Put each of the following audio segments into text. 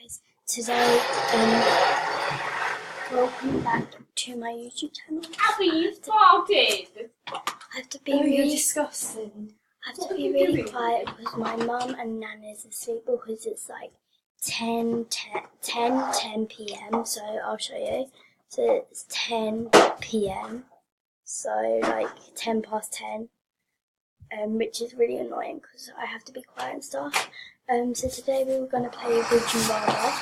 guys, today welcome back to my YouTube channel. Abby, you farted! I have to be really disgusting. I have to be really quiet because my mum and Nan is asleep because it's like 10 p.m. So I'll show you. So it's 10 p.m. So like 10 past 10. Which is really annoying because I have to be quiet and stuff. So today we were going to play Would You Rather.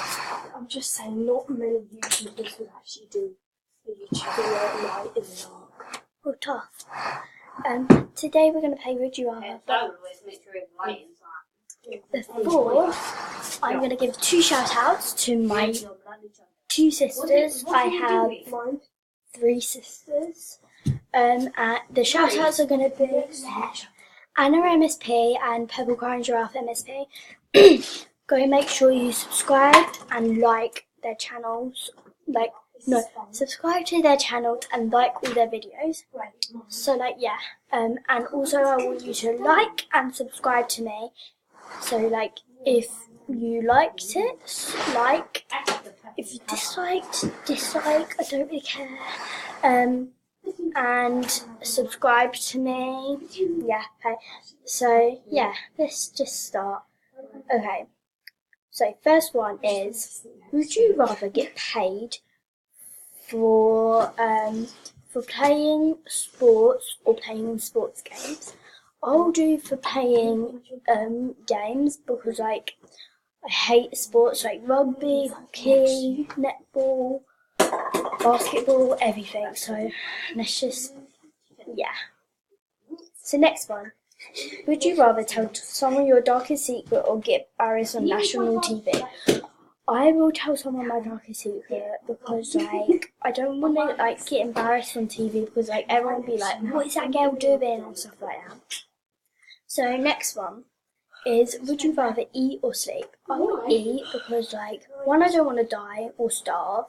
I'm just saying, not many YouTubers would actually do a YouTube video at night in the dark. Oh, tough. Today we're going to play Would You Rather. Before, I'm going to give 2 shout outs to my 2 sisters. I have 3 sisters. The shout outs are going to be Anna MSP and Pebble Crying Giraffe MSP. Go and make sure you subscribe and like their channels. Subscribe to their channels and like all their videos. So and also I want you to like and subscribe to me. So if you liked it, like. If you disliked, dislike. I don't really care. And subscribe to me. Yeah, okay. So, yeah, let's just start. Okay. So, first one is, would you rather get paid for playing sports or playing sports games? I'll do for playing games because I hate sports like rugby, hockey, netball, basketball, everything. So let's just, So next one. Would you rather tell someone your darkest secret or get embarrassed on national TV? I will tell someone my darkest secret because I don't want to get embarrassed on TV because everyone will be like, what is that girl doing and stuff like that. So next one is, would you rather eat or sleep? I will eat because 1, I don't want to die or starve,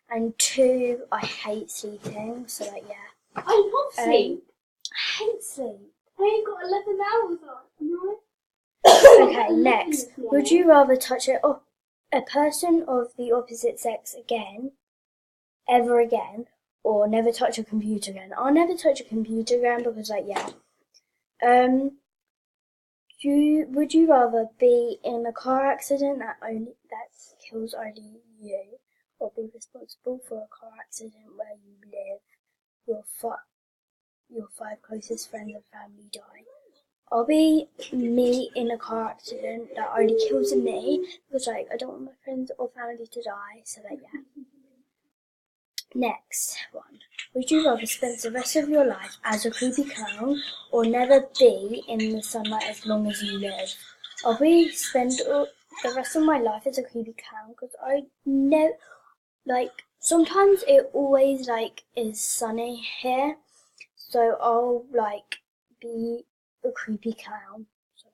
and 2, I hate sleeping. So I love sleep. I hate sleep. I ain't got 11 hours on. No. Okay, next. Would you rather touch a person of the opposite sex again, ever again, or never touch a computer again? I'll never touch a computer again because would you rather be in a car accident that kills only you, or be responsible for a car accident where you live, your 5 closest friends and family die? I'll be me in a car accident that only kills me because I don't want my friends or family to die. So Next one. Would you rather spend the rest of your life as a creepy clown or never be in the sunlight as long as you live? I'll spend the rest of my life as a creepy clown because I know, sometimes it always is sunny here, so I'll be a creepy clown. So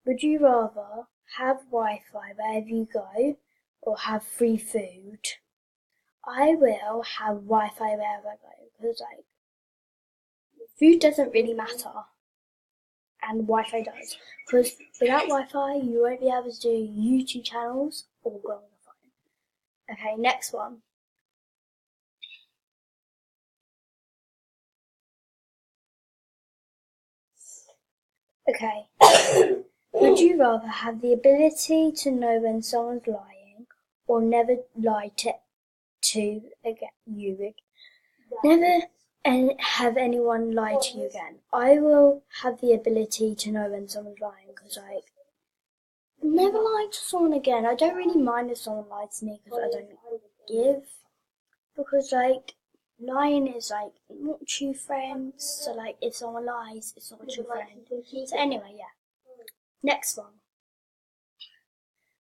would you rather have Wi-Fi wherever you go or have free food? I will have Wi-Fi wherever I go because food doesn't really matter and Wi-Fi does, because without Wi-Fi you won't be able to do YouTube channels or go on the phone. Okay, next one. Okay. Would you rather have the ability to know when someone's lying or never lie to you again? Never have anyone lie to you again. I will have the ability to know when someone's lying because never lie to someone again. I don't really mind if someone lies to me because I don't give, because lying is not true friends. So if someone lies, it's not a true friend. So anyway, Next one.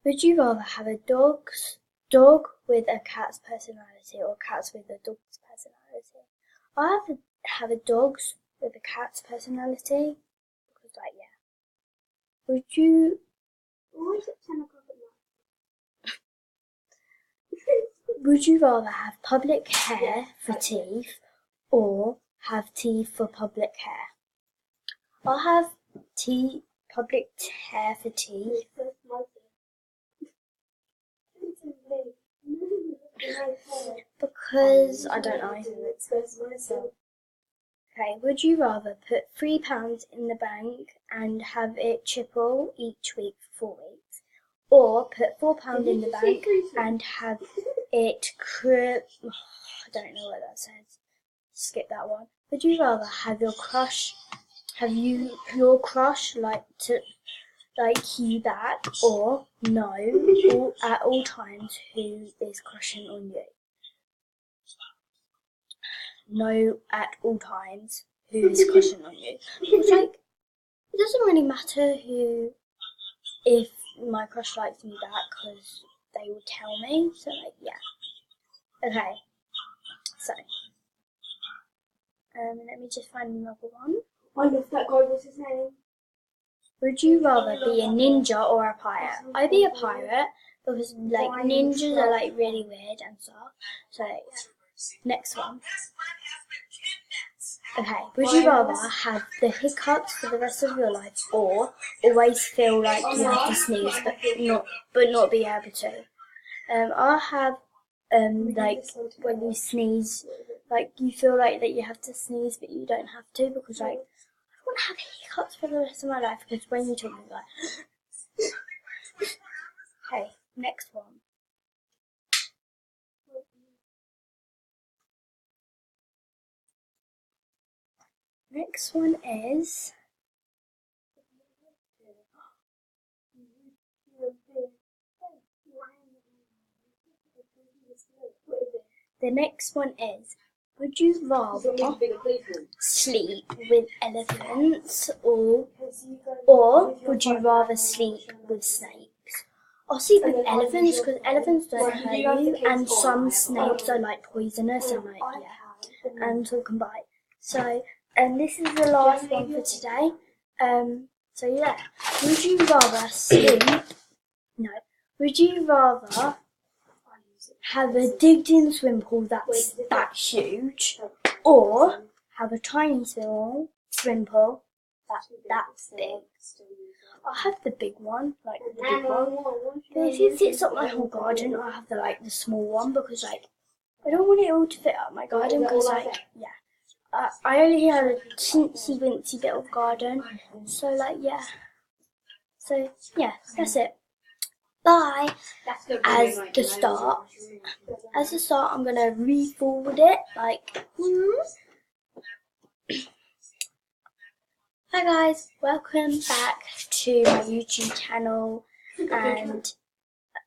Would you rather have a dog with a cat's personality or cats with a dog's personality? I have a dog with a cat's personality because Would you? Why is it 10 o'clock at night? Would you rather have public hair for teeth or have teeth for public hair? I'll have public hair for teeth Because I don't know. Okay, would you rather put £3 in the bank and have it triple each week for 4 weeks, or put £4 in the bank and have it I don't know what that says. Skip that one. Would you rather have your crush like you back, or know at all times who is crushing on you? Know at all times who is crushing on you. It's like, it doesn't really matter if my crush likes me back, because they will tell me. So like, yeah. Okay. So, let me just find another one. I love that guy. What's his name? Would you rather be a ninja or a pirate? I'd be a pirate because like ninjas are like really weird and stuff. So next one. Okay, would you rather have the hiccups for the rest of your life, or always feel like you have to sneeze but not be able to? I'll have like when you sneeze, like you feel like that you have to sneeze but you don't have to, because like I want to have hiccups for the rest of my life, because when you talk like okay, next one. Next one is would you rather sleep with elephants, or would you rather sleep with snakes? I'll sleep with elephants because elephants don't hurt you, and some snakes are like poisonous and like and so can bite. So this is the last one for today. So yeah, would you rather sleep? No. Would you rather have a digged-in swimming pool that's that huge, or have a tiny swimming pool that's big? I'll have the big one, like the big one. But if it fits up my whole garden, I'll have the small one, because like I don't want it all to fit up my garden, because like I only have a teensy wincy bit of garden, so like yeah. So yeah, that's it. Bye. As the start, I'm gonna re-forward it like. Hi guys, welcome back to my YouTube channel, and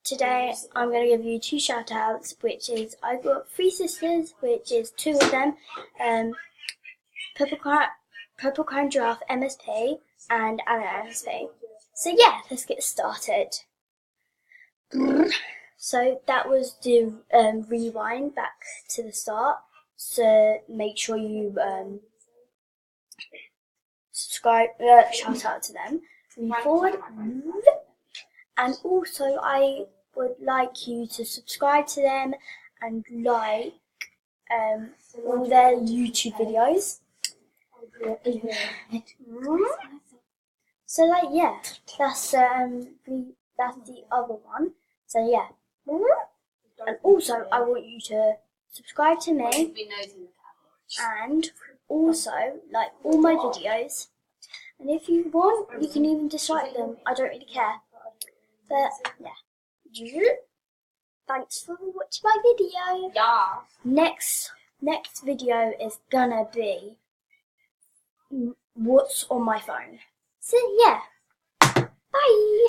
today I'm going to give you 2 shout outs, which is I've got 3 sisters, which is 2 of them, Purple Crown Giraffe MSP and Anna MSP. So yeah, let's get started. So that was the rewind back to the start, so make sure you subscribe, shout out to them, move forward, and also I would like you to subscribe to them and like all their YouTube videos. So like yeah, that's the other one. So yeah, and also I want you to subscribe to me and also like all my videos. And if you want, you can even dislike them. I don't really care. But yeah, thanks for watching my video. Yeah. Next video is gonna be what's on my phone. So yeah, bye.